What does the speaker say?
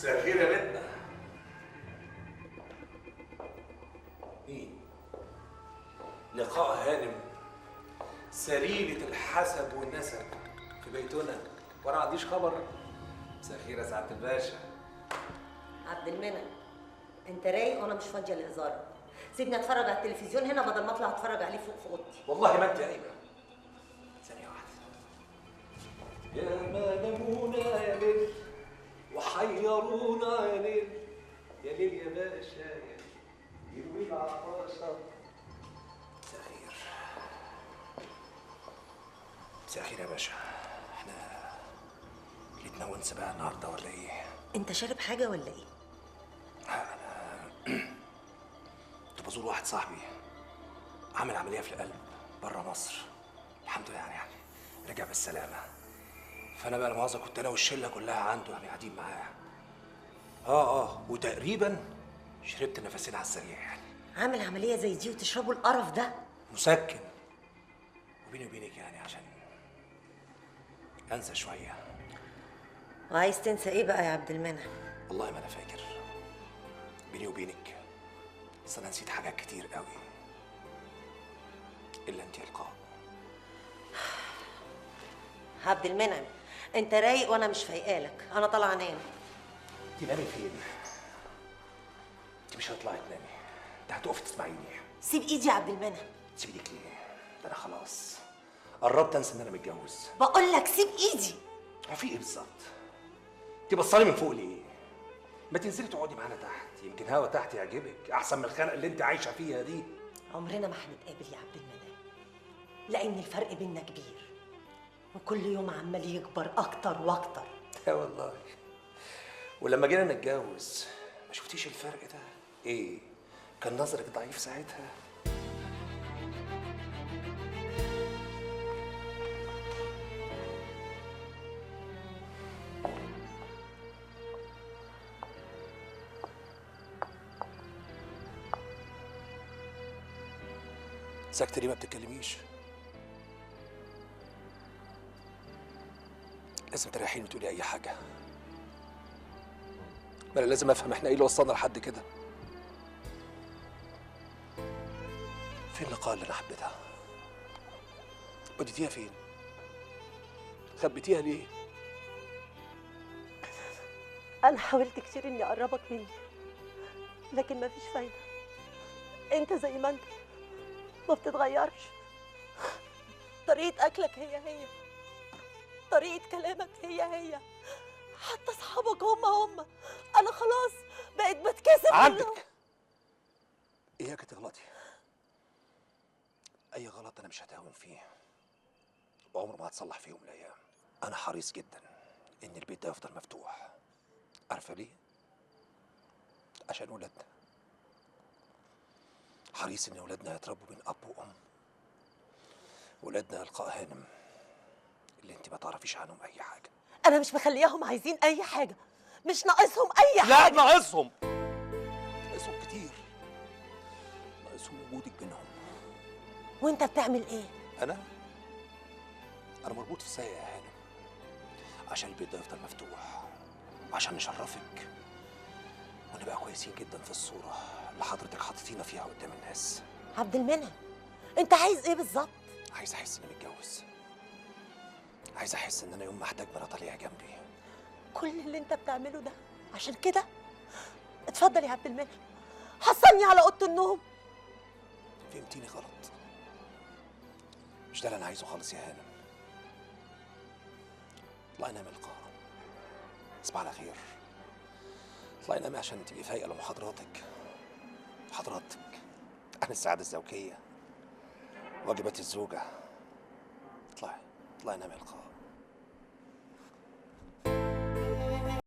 مساء الخير يا بنتنا. مين؟ لقاء هانم سليلة الحسب والنسب في بيتنا وانا ما عنديش خبر. مساء الخير يا سعادة الباشا. عبد المنعم، انت رايق وانا مش فاضيه لهزارك. سيبني اتفرج على التلفزيون هنا بدل ما اطلع اتفرج عليه فوق في اوضتي. والله ما انت قايمه. ثانيه واحده. يا ما نمونا يا ليل وحيرونا يا ليل، يا ليل يا باشا يا ليل يروي العطاشة. مساء الخير. مساء الخير يا باشا. احنا ليتنا ونس بقى النهارده ولا ايه؟ انت شارب حاجه ولا ايه؟ كنت بزور واحد صاحبي عامل عمليه في القلب بره مصر، الحمد لله يعني رجع بالسلامه. فانا بقى المؤاخذه كنت انا والشله كلها عنده يعني قاعدين معاه. وتقريبا شربت نفسين على السريع يعني. عامل عمليه زي دي وتشربوا القرف ده؟ مسكن. وبيني وبينك يعني عشان انسى شويه. وعايز تنسى ايه بقى يا عبد المنعم؟ والله ما انا فاكر. بيني وبينك بس انا نسيت حاجات كتير قوي الا انت يا لقاء. عبد المنعم، انت رايق وانا مش فايقالك، انا طالعه انام. تنامي فين؟ انت مش هتطلعي تنامي، انت هتقفي تسمعيني. سيب ايدي يا عبد المنعم. تسيبي ايدك ليه؟ ده انا خلاص قربت انسى ان انا متجوز. بقول لك سيب ايدي. هو في ايه بالظبط؟ انت بصالي من فوق ليه؟ ما تنزلي تقعدي معانا تحت، يمكن هوا تحت يعجبك احسن من الخنقه اللي انت عايشه فيها دي. عمرنا ما هنتقابل يا عبد المنعم، لان الفرق بيننا كبير وكل يوم عمال يكبر اكتر واكتر. لا والله. ولما جينا نتجوز ما شفتيش الفرق ده؟ ايه؟ كان نظرك ضعيف ساعتها؟ ساكتة ليه ما بتتكلميش؟ لازم تريحيني وتقولي أي حاجة. ما أنا لازم أفهم إحنا إيه اللي وصلنا لحد كده. فين اللقاء اللي أنا حبيتها؟ وديتيها فين؟ خبيتيها ليه؟ أنا حاولت كتير إني أقربك مني لكن مفيش فايدة. أنت زي ما أنت ما بتتغيرش. طريقة أكلك هي طريقة كلامك هي حتى أصحابك هم. أنا خلاص بقيت بتكسف عندك إياك تغلطي. أي غلط أنا مش هتهاون فيه وعمره ما هتصلح في يوم من الأيام. أنا حريص جدا إن البيت ده يفضل مفتوح. عارفة ليه؟ عشان ولادنا. حريص إن ولادنا يتربوا بين أب وأم. ولادنا لقاء هانم اللي أنت ما تعرفيش عنهم أي حاجة. أنا مش مخلياهم عايزين أي حاجة، مش ناقصهم أي حاجة. لا ناقصهم كتير. ناقصهم وجودك بينهم. وأنت بتعمل إيه؟ أنا مربوط في ساقية يا هانم عشان البيت ده يفضل مفتوح، عشان نشرفك ونبقى كويسين جدا في الصورة اللي حضرتك حاططينا فيها قدام الناس. عبد المنعم، أنت عايز إيه بالظبط؟ عايز أحس إني متجوز. عايز أحس إن أنا يوم ما أحتاج مرات ألاقيها جنبي. كل اللي أنت بتعمله ده عشان كده؟ اتفضل يا عبد المنعم، حصلني على أوضة النوم. فهمتيني غلط. مش ده اللي أنا عايزه خالص يا هانم. اطلعي نامي لقاء. تصبح على خير. اطلعي نامي عشان تبقي فايقة لمحاضراتك. عن السعادة الزوجية، واجبات الزوجة. اطلعي نامي لقاء.